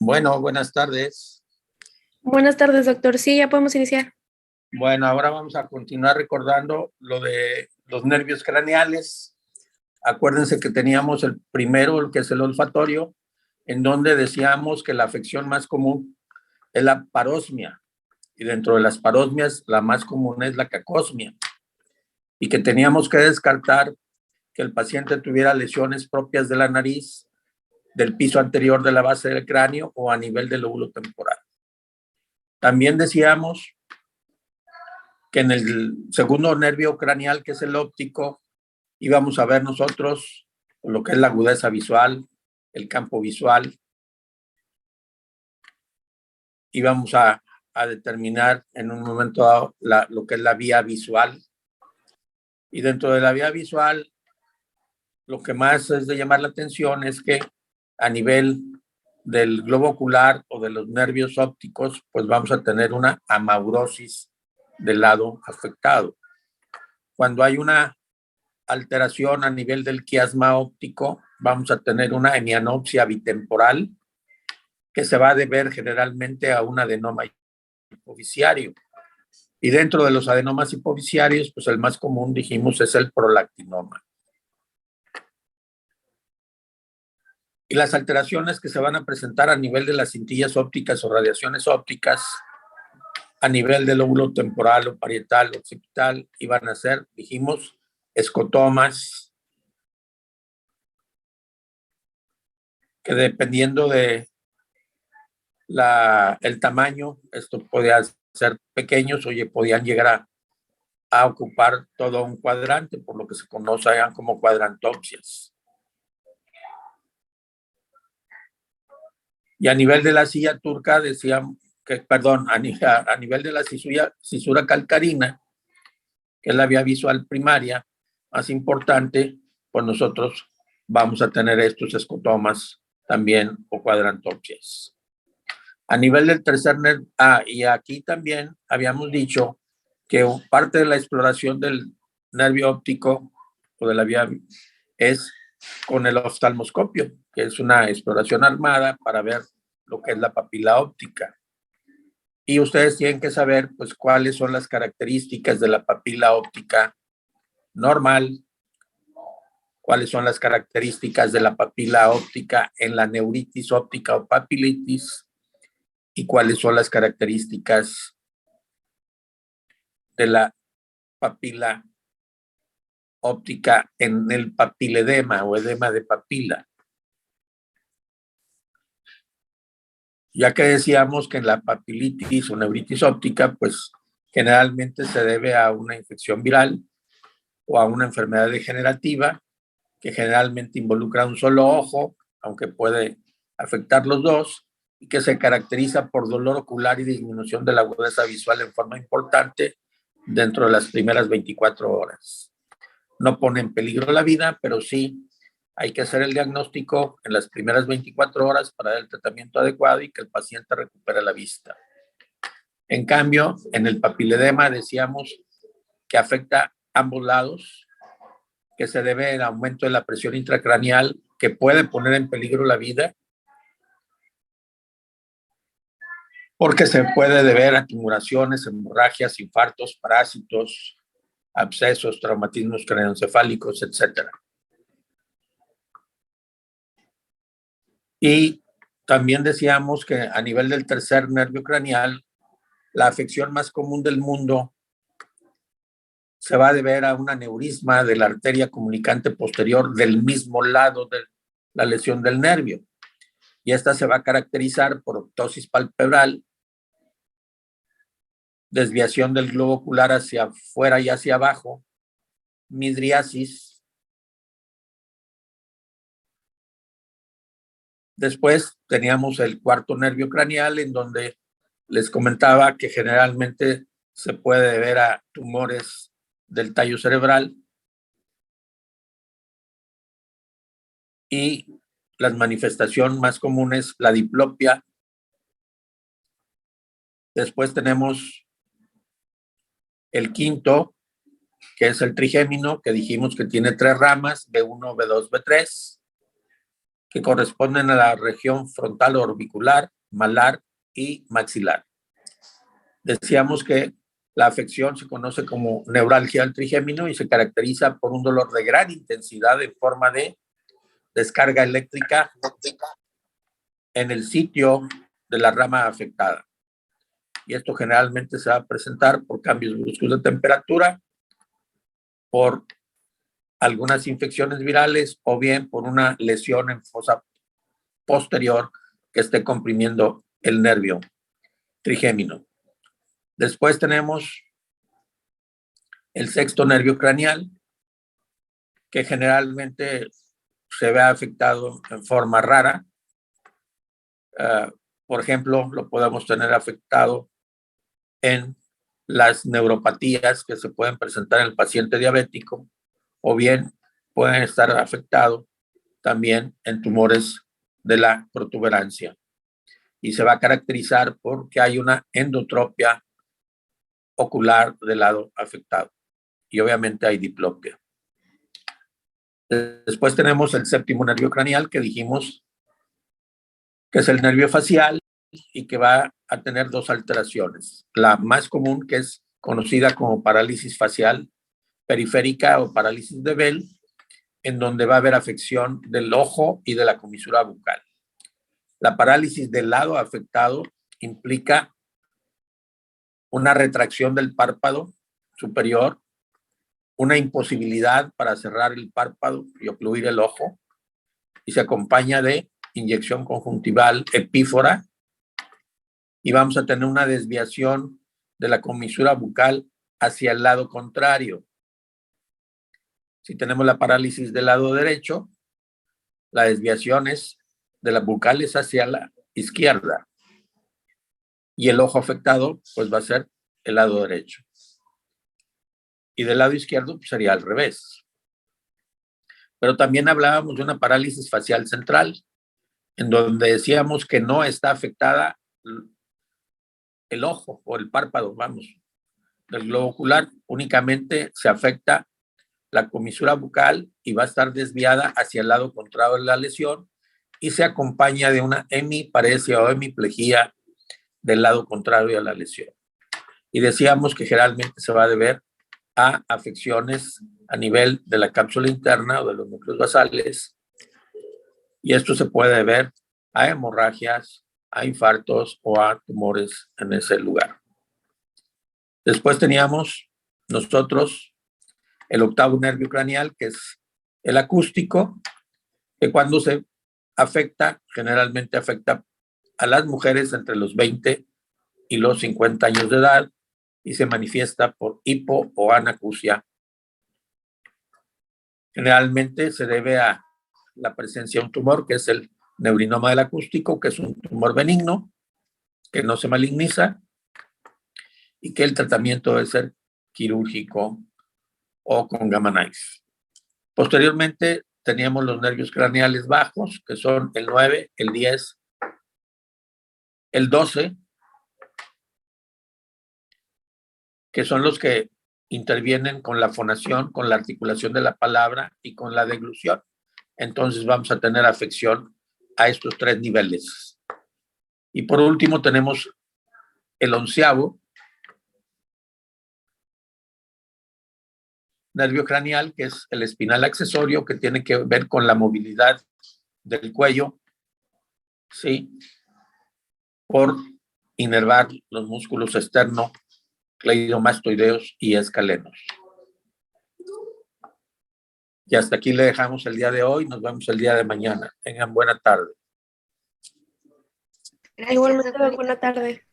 Bueno, buenas tardes. Buenas tardes, doctor. Sí, ya podemos iniciar. Bueno, ahora vamos a continuar recordando lo de los nervios craneales. Acuérdense que teníamos el primero, el que es el olfatorio, en donde decíamos que la afección más común es la parosmia, y dentro de las parosmias la más común es la cacosmia, y que teníamos que descartar que el paciente tuviera lesiones propias de la nariz, del piso anterior de la base del cráneo o a nivel del lóbulo temporal. También decíamos que en el segundo nervio craneal, que es el óptico, íbamos a ver nosotros lo que es la agudeza visual, el campo visual, íbamos a determinar en un momento dado lo que es la vía visual, y dentro de la vía visual lo que más es de llamar la atención es que a nivel del globo ocular o de los nervios ópticos, pues vamos a tener una amaurosis del lado afectado. Cuando hay una alteración a nivel del quiasma óptico, vamos a tener una hemianopsia bitemporal que se va a deber generalmente a un adenoma hipoficiario. Y dentro de los adenomas hipoficiarios, pues el más común, dijimos, es el prolactinoma. Y las alteraciones que se van a presentar a nivel de las cintillas ópticas o radiaciones ópticas, a nivel del lóbulo temporal o parietal o occipital, iban a ser, dijimos, escotomas, que dependiendo de el tamaño, esto podía ser pequeños o podían llegar a ocupar todo un cuadrante, por lo que se conocen como cuadrantopsias. Y a nivel de la silla turca decían que, perdón, a nivel de la cisura calcarina, que es la vía visual primaria más importante, pues nosotros vamos a tener estos escotomas también o cuadrantopsias. A nivel del tercer nervio, y aquí también habíamos dicho que parte de la exploración del nervio óptico o de la vía es con el oftalmoscopio, que es una exploración armada para ver lo que es la papila óptica. Y ustedes tienen que saber, pues, cuáles son las características de la papila óptica normal, cuáles son las características de la papila óptica en la neuritis óptica o papilitis, y cuáles son las características de la papila óptica en el papiledema o edema de papila. Ya que decíamos que en la papilitis o neuritis óptica, pues generalmente se debe a una infección viral o a una enfermedad degenerativa que generalmente involucra un solo ojo, aunque puede afectar los dos, y que se caracteriza por dolor ocular y disminución de la agudeza visual en forma importante dentro de las primeras 24 horas. No pone en peligro la vida, pero sí hay que hacer el diagnóstico en las primeras 24 horas para dar el tratamiento adecuado y que el paciente recupere la vista. En cambio, en el papiledema decíamos que afecta ambos lados, que se debe al aumento de la presión intracraneal, que puede poner en peligro la vida, porque se puede deber a tumuraciones, hemorragias, infartos, parásitos, abscesos, traumatismos craneoencefálicos, etc. Y también decíamos que a nivel del tercer nervio craneal, la afección más común del mundo se va a deber a un aneurisma de la arteria comunicante posterior del mismo lado de la lesión del nervio. Y esta se va a caracterizar por ptosis palpebral, desviación del globo ocular hacia afuera y hacia abajo, midriasis. Después teníamos el cuarto nervio craneal, en donde les comentaba que generalmente se puede deber a tumores del tallo cerebral y las manifestaciones más comunes, la diplopia. Después tenemos el quinto, que es el trigémino, que dijimos que tiene 3 ramas, B1, B2, B3, que corresponden a la región frontal orbicular, malar y maxilar. Decíamos que la afección se conoce como neuralgia del trigémino y se caracteriza por un dolor de gran intensidad en forma de descarga eléctrica en el sitio de la rama afectada. Y esto generalmente se va a presentar por cambios bruscos de temperatura, por algunas infecciones virales o bien por una lesión en fosa posterior que esté comprimiendo el nervio trigémino. Después tenemos el sexto nervio craneal, que generalmente se ve afectado en forma rara. Por ejemplo, lo podemos tener afectado en las neuropatías que se pueden presentar en el paciente diabético, o bien pueden estar afectados también en tumores de la protuberancia. Y se va a caracterizar porque hay una endotropia ocular del lado afectado. Y obviamente hay diplopia. Después tenemos el séptimo nervio craneal, que dijimos que es el nervio facial y que va a tener dos alteraciones. La más común, que es conocida como parálisis facial periférica o parálisis de Bell, en donde va a haber afección del ojo y de la comisura bucal. La parálisis del lado afectado implica una retracción del párpado superior, una imposibilidad para cerrar el párpado y ocluir el ojo, y se acompaña de inyección conjuntival epífora, y vamos a tener una desviación de la comisura bucal hacia el lado contrario. Si tenemos la parálisis del lado derecho, la desviación es de las bucales hacia la izquierda, y el ojo afectado pues va a ser el lado derecho. Y del lado izquierdo pues, sería al revés. Pero también hablábamos de una parálisis facial central, en donde decíamos que no está afectada el ojo o el párpado, vamos, del globo ocular, únicamente se afecta la comisura bucal y va a estar desviada hacia el lado contrario de la lesión y se acompaña de una hemiparesia o hemiplegia del lado contrario a la lesión. Y decíamos que generalmente se va a deber a afecciones a nivel de la cápsula interna o de los núcleos basales, y esto se puede deber a hemorragias, a infartos o a tumores en ese lugar. Después teníamos nosotros el octavo nervio craneal, que es el acústico, que cuando se afecta, generalmente afecta a las mujeres entre los 20 y los 50 años de edad y se manifiesta por hipo o anacusia. Generalmente se debe a la presencia de un tumor, que es el neurinoma del acústico, que es un tumor benigno, que no se maligniza y que el tratamiento debe ser quirúrgico o con gamma knife. Posteriormente teníamos los nervios craneales bajos, que son el 9, el 10, el 12, que son los que intervienen con la fonación, con la articulación de la palabra y con la deglución. Entonces vamos a tener afección a estos tres niveles. Y por último tenemos el 11º nervio craneal, que es el espinal accesorio, que tiene que ver con la movilidad del cuello, ¿sí? Por inervar los músculos esternocleidomastoideos y escalenos. Y hasta aquí le dejamos el día de hoy. Nos vemos el día de mañana. Tengan buena tarde. Igualmente, buena tarde.